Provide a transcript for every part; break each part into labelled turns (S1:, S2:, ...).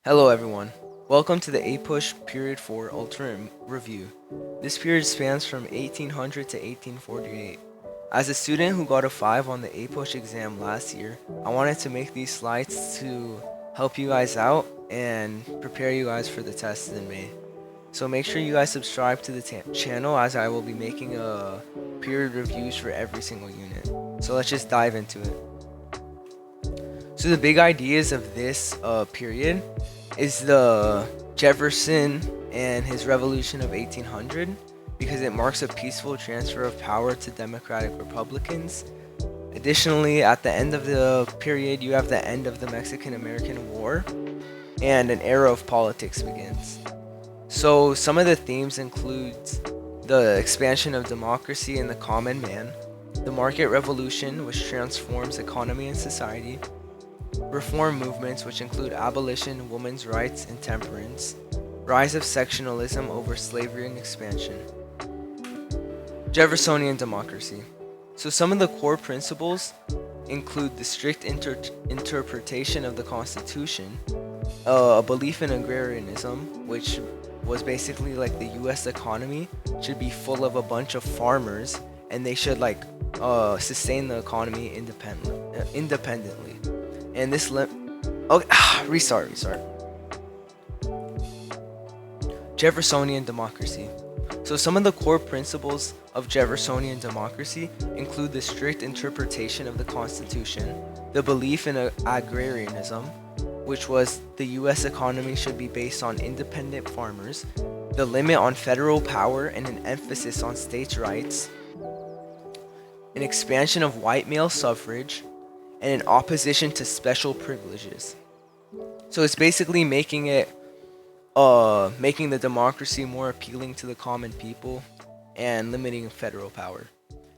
S1: Hello everyone. Welcome to the APUSH Period 4 Alternate Review. This period spans from 1800 to 1848. As a student who got a 5 on the APUSH exam last year, I wanted to make these slides to help you guys out and prepare you guys for the test in May. So make sure you guys subscribe to the channel as I will be making period reviews for every single unit. So let's just dive into it. So the big ideas of this period is the Jefferson and his revolution of 1800 because it marks a peaceful transfer of power to Democratic Republicans. Additionally, at the end of the period, you have the end of the Mexican-American War and an era of politics begins. So some of the themes include the expansion of democracy and the common man, the market revolution, which transforms economy and society, reform movements, which include abolition, women's rights, and temperance, rise of sectionalism over slavery and expansion. Jeffersonian democracy. So some of the core principles include the strict interpretation of the Constitution, a belief in agrarianism, which was basically like the U.S. economy should be full of a bunch of farmers, and they should sustain the economy independently. And this restart. Jeffersonian democracy. So some of the core principles of Jeffersonian democracy include the strict interpretation of the Constitution, the belief in agrarianism, which was the U.S. economy should be based on independent farmers, the limit on federal power and an emphasis on states' rights, an expansion of white male suffrage, and an opposition to special privileges. So it's basically making the democracy more appealing to the common people and limiting federal power.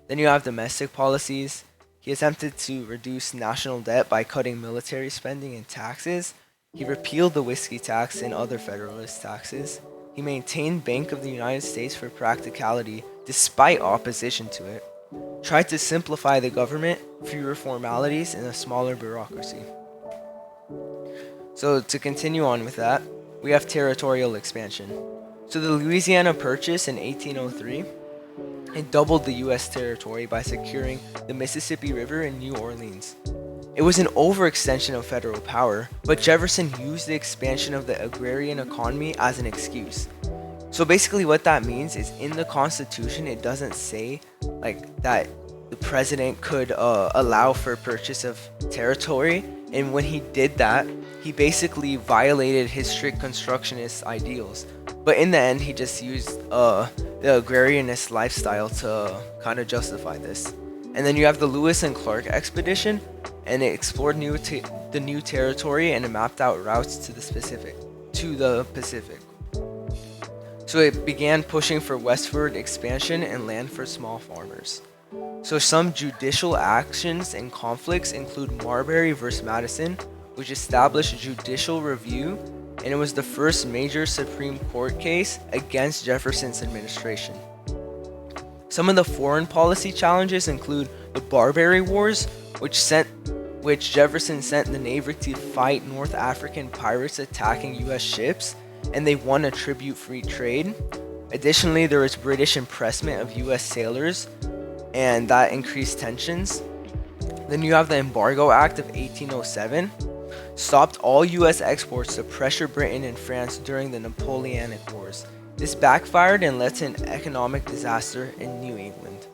S1: Then you have domestic policies. He attempted to reduce national debt by cutting military spending and taxes. He repealed the whiskey tax and other federalist taxes. He maintained Bank of the United States for practicality despite opposition to it. Tried to simplify the government, fewer formalities, and a smaller bureaucracy. So to continue on with that, we have territorial expansion. So the Louisiana Purchase in 1803, it doubled the U.S. territory by securing the Mississippi River in New Orleans. It was an overextension of federal power, but Jefferson used the expansion of the agrarian economy as an excuse. So basically what that means is in the Constitution, it doesn't say that the president could allow for purchase of territory. And when he did that, he basically violated his strict constructionist ideals. But in the end, he just used the agrarianist lifestyle to kind of justify this. And then you have the Lewis and Clark expedition, and it explored the new territory and it mapped out routes to the Pacific. So it began pushing for westward expansion and land for small farmers. So some judicial actions and conflicts include Marbury versus Madison, which established judicial review, and it was the first major Supreme Court case against Jefferson's administration. Some of the foreign policy challenges include the Barbary Wars, which Jefferson sent the Navy to fight North African pirates attacking U.S. ships, and they won a tribute-free trade. Additionally, there was British impressment of U.S. sailors, and that increased tensions. Then you have the Embargo Act of 1807, stopped all U.S. exports to pressure Britain and France during the Napoleonic Wars. This backfired and led to an economic disaster in New England.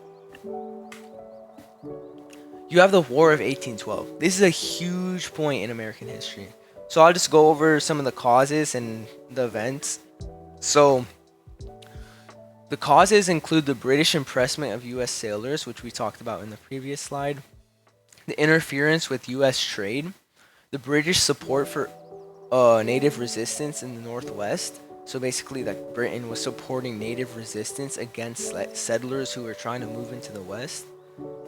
S1: You have the War of 1812. This is a huge point in American history. So I'll just go over some of the causes and the events. So the causes include the British impressment of U.S. sailors, which we talked about in the previous slide, the interference with U.S. trade, the British support for native resistance in the Northwest. So basically, that Britain was supporting native resistance against settlers who were trying to move into the West.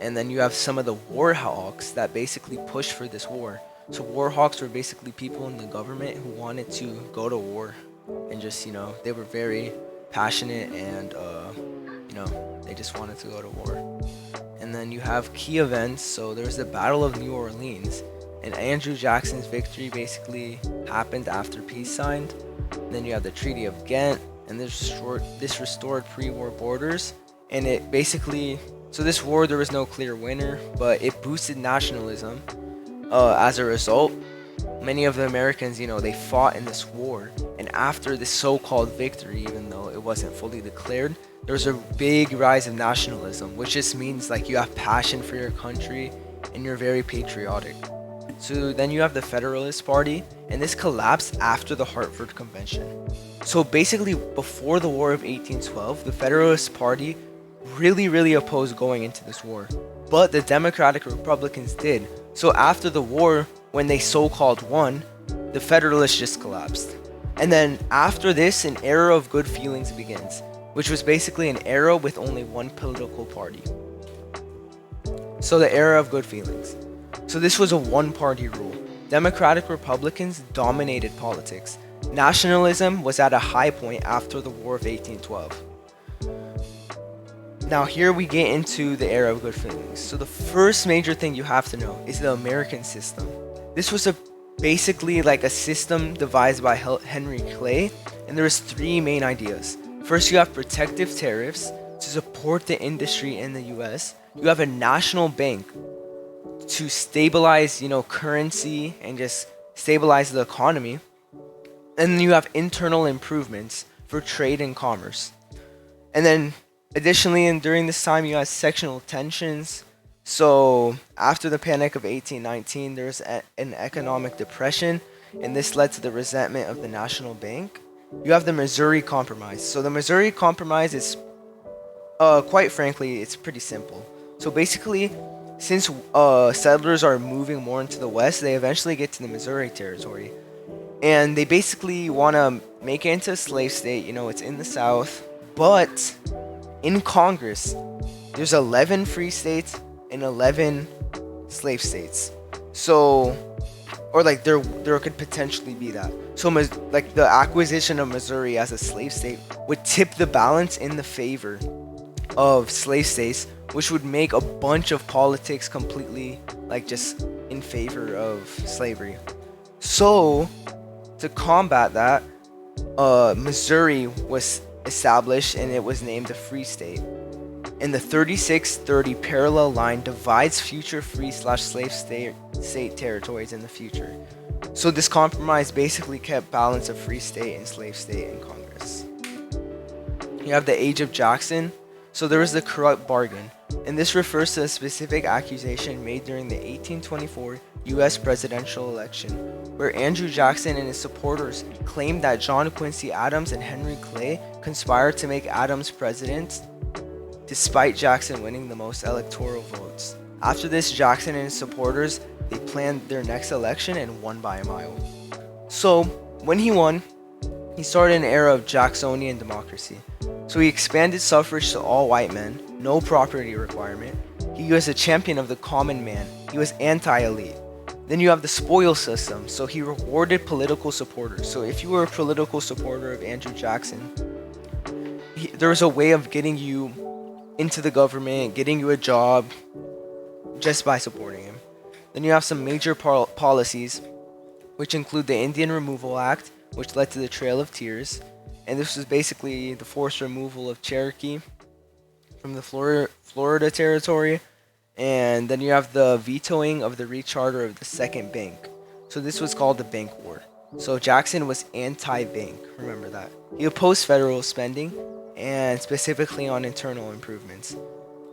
S1: And then you have some of the war hawks that basically pushed for this war. So war hawks were basically people in the government who wanted to go to war and just, they were very passionate and, they just wanted to go to war. And then you have key events. So there's the Battle of New Orleans. And Andrew Jackson's victory basically happened after peace signed. And then you have the Treaty of Ghent, and this restored pre-war borders. And it basically, so this war there was no clear winner, but it boosted nationalism. As a result, many of the Americans, they fought in this war. And after this so-called victory, even though it wasn't fully declared, there was a big rise of nationalism, which just means like you have passion for your country and you're very patriotic. So then you have the Federalist Party, and this collapsed after the Hartford Convention. So basically, before the War of 1812, the Federalist Party really opposed going into this war. But the Democratic Republicans did. So after the war, when they so-called won, the Federalists just collapsed. And then after this, an era of good feelings begins, which was basically an era with only one political party. So the era of good feelings. So this was a one-party rule. Democratic Republicans dominated politics. Nationalism was at a high point after the War of 1812. Now here we get into the era of good feelings. So the first major thing you have to know is the American system. This was basically like a system devised by Henry Clay, and there was three main ideas. First, you have protective tariffs to support the industry in the US. You have a national bank to stabilize, currency and just stabilize the economy. And then you have internal improvements for trade and commerce. And then additionally, and during this time, you have sectional tensions. So after the Panic of 1819, there's an economic depression, and this led to the resentment of the national bank. You have the Missouri Compromise. So the Missouri Compromise is, quite frankly, it's pretty simple. So basically, since settlers are moving more into the west, they eventually get to the Missouri Territory. And they basically want to make it into a slave state. It's in the south. But in Congress, there's 11 free states and 11 slave states. So, or like there could potentially be that. So like the acquisition of Missouri as a slave state would tip the balance in the favor of slave states, which would make a bunch of politics completely like just in favor of slavery. So to combat that, Missouri was established and it was named a free state. And the 3630 parallel line divides future free/slave state territories in the future. So this compromise basically kept balance of free state and slave state in Congress. You have the Age of Jackson. So there was the corrupt bargain, and this refers to a specific accusation made during the 1824 US presidential election, where Andrew Jackson and his supporters claimed that John Quincy Adams and Henry Clay conspired to make Adams president, despite Jackson winning the most electoral votes. After this, Jackson and his supporters, they planned their next election and won by a mile. So when he won, he started an era of Jacksonian democracy. So he expanded suffrage to all white men, no property requirement. He was a champion of the common man. He was anti-elite. Then you have the spoil system. So he rewarded political supporters. So if you were a political supporter of Andrew Jackson, there was a way of getting you into the government, getting you a job, just by supporting him. Then you have some major policies, which include the Indian Removal Act, which led to the Trail of Tears. And this was basically the forced removal of Cherokee from the Florida Territory. And then you have the vetoing of the recharter of the Second Bank. So this was called the Bank War. So Jackson was anti-bank, remember that. He opposed federal spending, and specifically on internal improvements.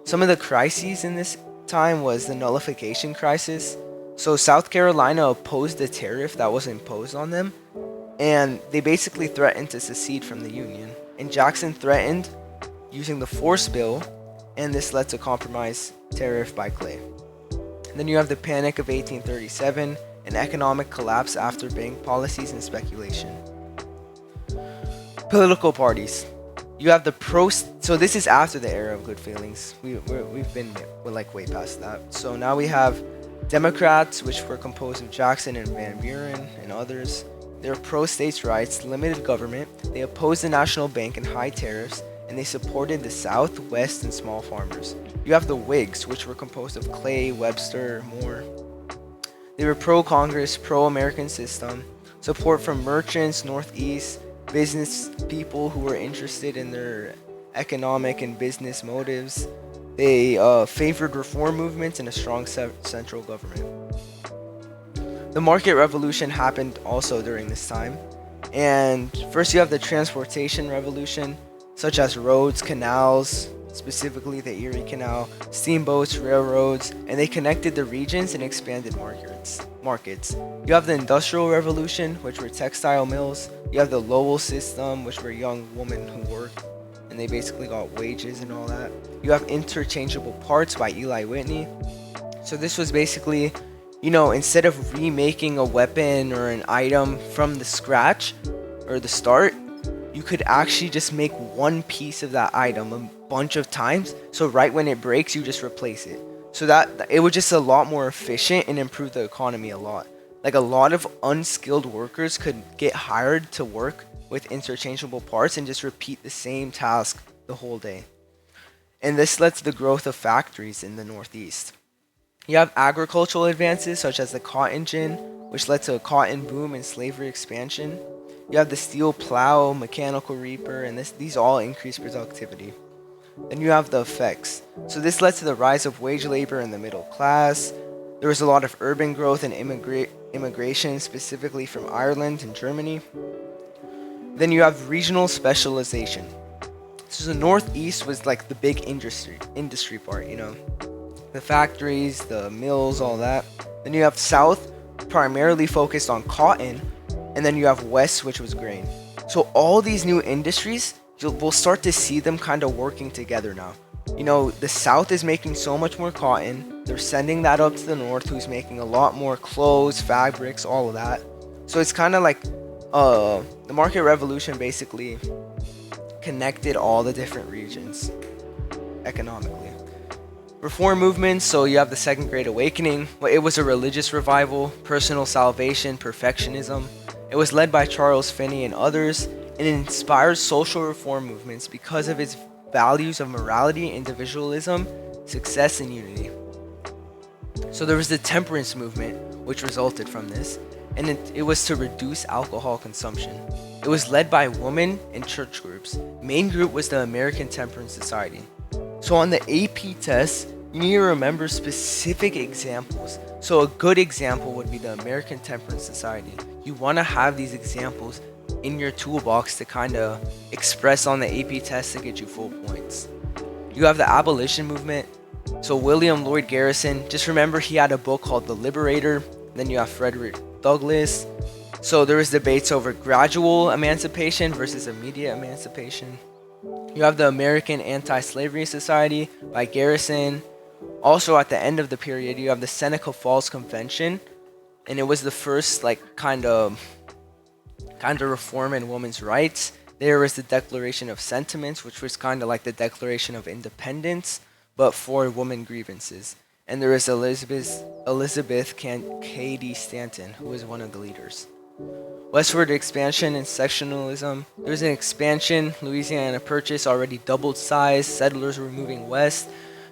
S1: Some of the crises in this time was the nullification crisis. So South Carolina opposed the tariff that was imposed on them, and they basically threatened to secede from the Union. And Jackson threatened using the force bill, and this led to compromise tariff by Clay. And then you have the Panic of 1837, an economic collapse after bank policies and speculation. Political parties. You have the so this is after the era of good feelings. We're like way past that. So now we have Democrats, which were composed of Jackson and Van Buren and others. They're pro-states' rights, limited government. They opposed the national bank and high tariffs, and they supported the South, West, and small farmers. You have the Whigs, which were composed of Clay, Webster, Moore. They were pro-Congress, pro-American system, support from merchants, Northeast, business people who were interested in their economic and business motives. They favored reform movements and a strong central government. The market revolution happened also during this time. And first you have the transportation revolution, such as roads, canals, specifically the Erie Canal, steamboats, railroads, and they connected the regions and expanded markets. You have the Industrial Revolution, which were textile mills. You have the Lowell system, which were young women who worked, and they basically got wages and all that. You have interchangeable parts by Eli Whitney. So this was basically, instead of remaking a weapon or an item from the scratch or the start, you could actually just make one piece of that item a bunch of times. So right when it breaks, you just replace it. So that it was just a lot more efficient and improve the economy a lot. Like a lot of unskilled workers could get hired to work with interchangeable parts and just repeat the same task the whole day. And this led to the growth of factories in the Northeast. You have agricultural advances such as the cotton gin, which led to a cotton boom and slavery expansion. You have the steel plow, mechanical reaper, and these all increase productivity. Then you have the effects. So this led to the rise of wage labor in the middle class. There was a lot of urban growth and immigration, specifically from Ireland and Germany. Then you have regional specialization. So the Northeast was like the big industry part, the factories, the mills, all that. Then you have South, primarily focused on cotton, and then you have West, which was grain. So all these new industries, we'll start to see them kind of working together now. The South is making so much more cotton. They're sending that up to the North, who's making a lot more clothes, fabrics, all of that. So it's kind of like the market revolution basically connected all the different regions economically. Reform movements, so you have the Second Great Awakening. It was a religious revival, personal salvation, perfectionism. It was led by Charles Finney and others, and it inspires social reform movements because of its values of morality, individualism, success, and unity. So there was the temperance movement, which resulted from this, and it was to reduce alcohol consumption. It was led by women and church groups. Main group was the American Temperance Society. So on the AP test, you need to remember specific examples. So a good example would be the American Temperance Society. You want to have these examples in your toolbox to kind of express on the AP test to get you full points. You have the abolition movement. So William Lloyd Garrison, just remember he had a book called The Liberator. Then you have Frederick Douglass. So there was debates over gradual emancipation versus immediate emancipation. You have the American Anti-Slavery Society by Garrison. Also at the end of the period, you have the Seneca Falls Convention, and it was the first kind of reform in women's rights. There was the Declaration of Sentiments, which was kind of like the Declaration of Independence, but for women grievances. And there was Elizabeth Cady Stanton, who was one of the leaders. Westward expansion and sectionalism. There was an expansion. Louisiana Purchase already doubled size. Settlers were moving west.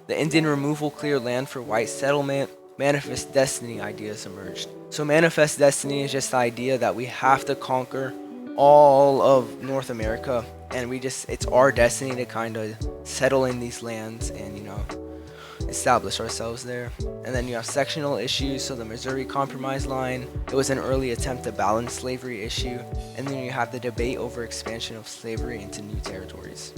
S1: The Indian removal cleared land for white settlement. Manifest destiny ideas emerged. So manifest destiny is just the idea that we have to conquer all of North America, and it's our destiny to kind of settle in these lands and establish ourselves there. And then you have sectional issues. So the Missouri Compromise line, it was an early attempt to balance slavery issue. And then you have the debate over expansion of slavery into new territories.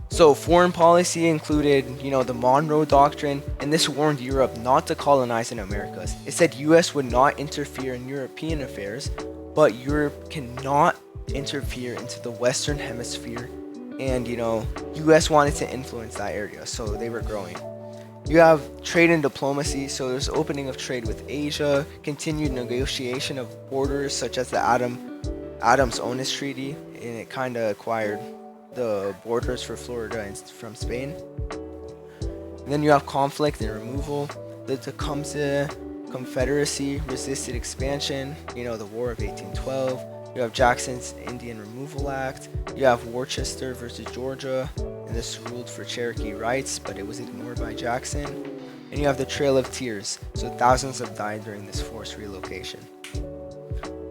S1: So foreign policy included, the Monroe Doctrine, and this warned Europe not to colonize in Americas. It said U.S. would not interfere in European affairs, but Europe cannot interfere into the Western Hemisphere. And, U.S. wanted to influence that area, so they were growing. You have trade and diplomacy, so there's opening of trade with Asia, continued negotiation of borders, such as the Adams-Onis Treaty, and it kind of acquired the borders for Florida and from Spain. And then you have conflict and removal. The Tecumseh Confederacy resisted expansion, the War of 1812. You have Jackson's Indian Removal Act. You have Worcester versus Georgia, and this ruled for Cherokee rights, but it was ignored by Jackson. and you have the Trail of Tears. So thousands have died during this forced relocation.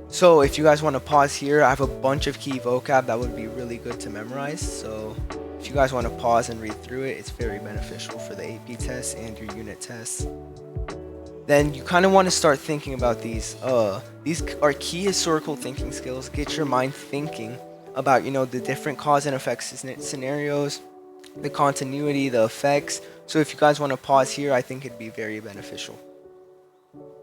S1: So if you guys want to pause here, I have a bunch of key vocab that would be really good to memorize. So if you guys want to pause and read through it, it's very beneficial for the AP test and your unit tests. Then you kind of want to start thinking about these. These are key historical thinking skills. Get your mind thinking about, the different cause and effect scenarios, the continuity, the effects. So if you guys want to pause here, I think it'd be very beneficial.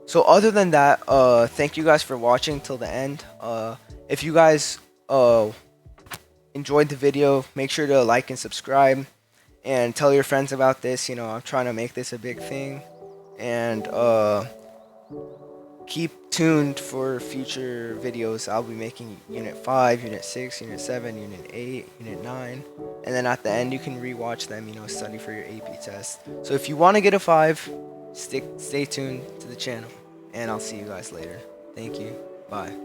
S1: So other than that, thank you guys for watching till the end. If you guys enjoyed the video, make sure to like and subscribe and tell your friends about this. I'm trying to make this a big thing, and keep tuned for future videos. I'll be making Unit 5, Unit 6, Unit 7, Unit 8, Unit 9, and then at the end you can rewatch them, study for your AP test. So if you want to get a 5, stay tuned to the channel, and I'll see you guys later. Thank you. Bye.